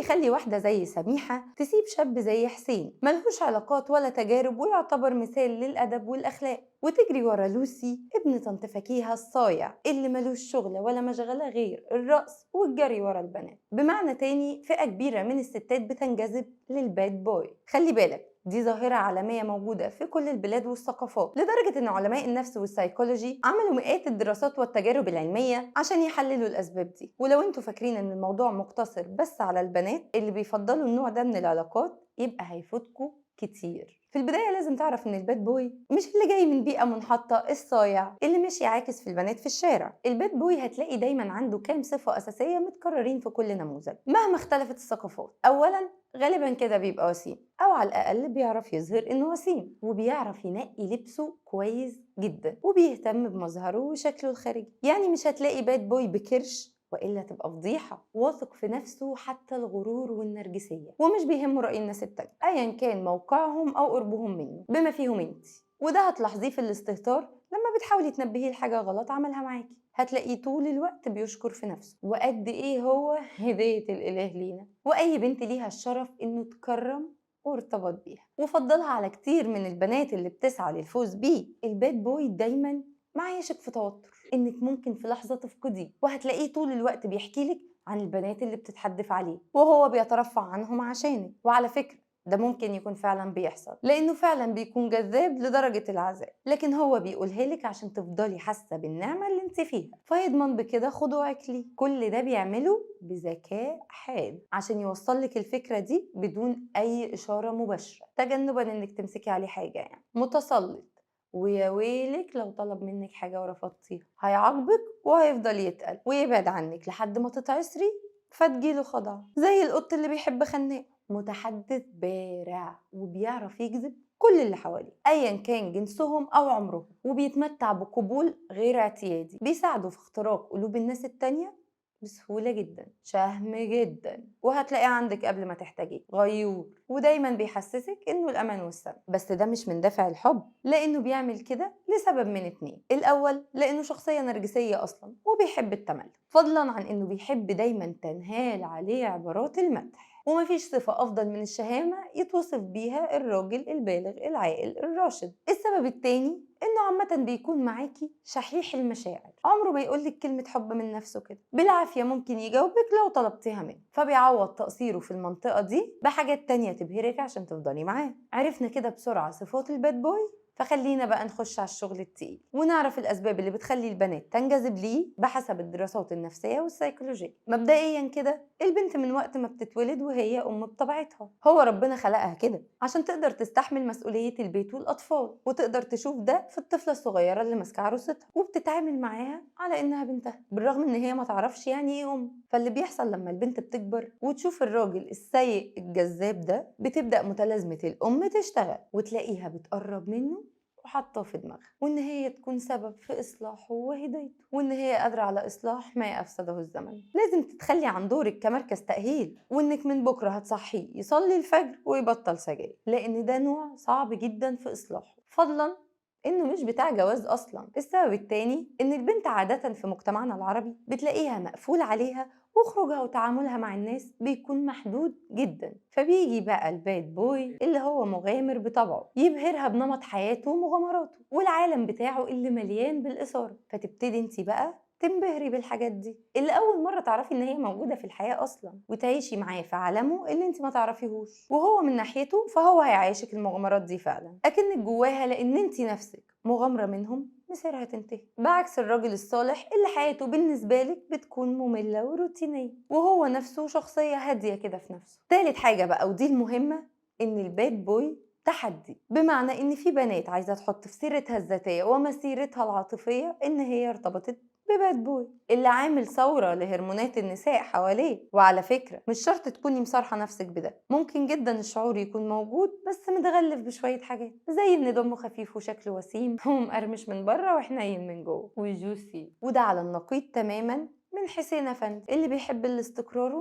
يخلي واحدة زي سميحة تسيب شاب زي حسين ملهوش علاقات ولا تجارب ويعتبر مثال للأدب والأخلاق، وتجري ورا لوسي ابن طنط فكيهة الصايع اللي ملوش شغلة ولا مشغلة غير الرقص والجري ورا البنات. بمعنى تاني، فئة كبيرة من الستات بتنجذب للباد بوي. خلي بالك، دي ظاهرة عالمية موجودة في كل البلاد والثقافات، لدرجة إن علماء النفس والسايكولوجي عملوا مئات الدراسات والتجارب العلمية عشان يحللوا الأسباب دي. ولو انتوا فاكرين إن الموضوع مقتصر بس على البنات اللي بيفضلوا النوع ده من العلاقات، يبقى هيفوتكوا كتير. في البداية لازم تعرف إن الباد بوي مش اللي جاي من بيئة منحطة الصايع اللي ماشي عاكس في البنات في الشارع. الباد بوي هتلاقي دايما عنده كام صفة أساسية متكررين في كل نموذج مهما اختلفت الثقافات. أولا، غالبا كده بيبقى وسيم، أو على الأقل بيعرف يظهر إنه وسيم، وبيعرف ينقي لبسه كويس جدا، وبيهتم بمظهره وشكله الخارجي. يعني مش هتلاقي باد بوي بكرش، وإلا تبقى فضيحة. واثق في نفسه حتى الغرور والنرجسية، ومش بيهمه رأي الناس التانية أيا كان موقعهم أو قربهم منه، بما فيهم انت. وده هتلاحظيه في الاستهتار لما بتحاولي تنبهيه لحاجة غلط عملها معاكي. هتلاقيه طول الوقت بيشكر في نفسه وقد ايه هو هدية الإله لينا، وأي بنت ليها الشرف إنه تكرم وارتبط بيها وفضلها على كتير من البنات اللي بتسعى للفوز بيه. الباد بوي دايما معيشك في توتر إنك ممكن في لحظة تفقديه، وهتلاقيه طول الوقت بيحكيلك عن البنات اللي بتتحدف عليه وهو بيترفع عنهم عشانك. وعلى فكرة، ده ممكن يكون فعلا بيحصل لأنه فعلا بيكون جذاب لدرجة العذاب، لكن هو بيقولها لك عشان تفضلي حاسة بالنعمة اللي انت فيها، فيضمن بكده خضوعك ليه. كل ده بيعمله بذكاء حاد عشان يوصل لك الفكرة دي بدون أي إشارة مباشرة، تجنبا إنك تمسكي عليه حاجة. يعني متسلط، ويا ويلك لو طلب منك حاجة ورفضتيها، هيعاقبك وهيفضل يتقل ويبعد عنك لحد ما تتعسري فتجيله خضع، زي القط اللي بيحب خناق. متحدث بارع وبيعرف يجذب كل اللي حواليه ايا كان جنسهم او عمرهم، وبيتمتع بقبول غير اعتيادي بيساعده في اختراق قلوب الناس التانية بسهولة جدا. شهم جدا، وهتلاقيه عندك قبل ما تحتاجيه. غيور، ودايما بيحسسك انه الامان والسلام. بس ده مش من دافع الحب، لانه بيعمل كده لسبب من اتنين. الاول، لانه شخصية نرجسية اصلا وبيحب التملك، فضلا عن انه بيحب دايما تنهال عليه عبارات المدح. ومفيش صفة أفضل من الشهامة يتوصف بيها الراجل البالغ العاقل الراشد. السبب التاني، إنه عامة بيكون معاكي شحيح المشاعر، عمره ما يقولك كلمة حب من نفسه كده، بالعافية ممكن يجاوبك لو طلبتيها منه، فبيعوض تقصيره في المنطقة دي بحاجات تانية تبهرك عشان تفضلي معاه. عرفنا كده بسرعة صفات الباد بوي، فخلينا بقى نخش على الشغل التقيل ونعرف الأسباب اللي بتخلي البنات تنجذب ليه بحسب الدراسات النفسية والسيكولوجية. مبدئيا كده، البنت من وقت ما بتتولد وهي أم بطبيعتها، هو ربنا خلقها كده عشان تقدر تستحمل مسؤولية البيت والأطفال، وتقدر تشوف ده في الطفلة الصغيرة اللي ماسكة عروستها وبتتعامل معاها على إنها بنتها، بالرغم إن هي ما تعرفش يعني إيه أم. فاللي بيحصل لما البنت بتكبر وتشوف الراجل السيء الجذاب ده، بتبدأ متلازمة الأم تشتغل، وتلاقيها بتقرب منه وحاطاه في دماغها، وإن هي تكون سبب في إصلاحه وهدايته، وإن هي قادرة على إصلاح ما أفسده الزمن. لازم تتخلي عن دورك كمركز تأهيل، وإنك من بكرة هتصحيه يصلي الفجر ويبطل سجاير، لأن ده نوع صعب جدا في إصلاحه، فضلا إنه مش بتاع جواز أصلا. السبب التاني، إن البنت عادة في مجتمعنا العربي بتلاقيها مقفول عليها، وخروجها وتعاملها مع الناس بيكون محدود جدا، فبيجي بقى الباد بوي اللي هو مغامر بطبعه يبهرها بنمط حياته ومغامراته والعالم بتاعه اللي مليان بالإثارة، فتبتدي انت بقى تنبهري بالحاجات دي اللي أول مرة تعرفي إن هي موجودة في الحياة أصلا، وتعيشي معاه في عالمه اللي انت ما تعرفيهوش. وهو من ناحيته فهو هيعيشك المغامرات دي فعلا أكنك جواها، لأن انت نفسك مغامرة منهم مصيرها تنتهي، بعكس الراجل الصالح اللي حياته بالنسبة لك بتكون مملة وروتينية، وهو نفسه شخصية هادية كده في نفسه. تالت حاجة بقى ودي المهمة، إن الباد بوي تحدي، بمعنى إن في بنات عايزة تحط في سيرتها الذاتية ومسيرتها العاطفية إن هي ارتبطت بباد بوي اللي عامل ثورة لهرمونات النساء حواليه. وعلى فكرة، مش شرط تكوني مصارحة نفسك بده، ممكن جدا الشعور يكون موجود بس متغلف بشوية حاجات، زي إن دمه خفيف وشكله وسيم ومقرمش من بره وحنين من جوه وجوسي، وده على النقيض تماما من حسين أفندي اللي بيحب الاستقرار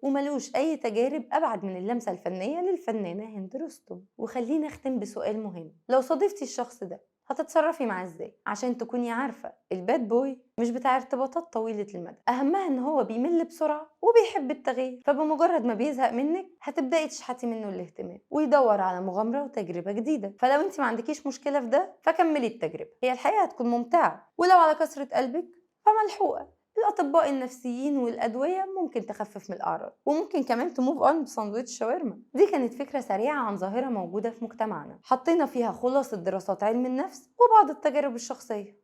وملوش أي تجارب أبعد من اللمسة الفنية للفنانة هند رستم. وخلينا أختم بسؤال مهم، لو صادفتي الشخص ده هتتصرفي معاه ازاي؟ عشان تكوني عارفة الباد بوي مش بتاع ارتباطات طويلة المدى، أهمها إن هو بيمل بسرعة وبيحب التغيير، فبمجرد ما بيزهق منك هتبدأي تشحتي منه الاهتمام ويدور على مغامرة وتجربة جديدة. فلو انت ما عندكيش مشكلة في ده فكملي التجربة، هي الحقيقة هتكون ممتعة، ولو على كثرة قلبك فملحوقة. الأطباء النفسيين والأدوية ممكن تخفف من الأعراض، وممكن كمان تموف أون بساندويتش شاورما. دي كانت فكرة سريعة عن ظاهرة موجودة في مجتمعنا، حطينا فيها خلاصة دراسات علم النفس وبعض التجارب الشخصية.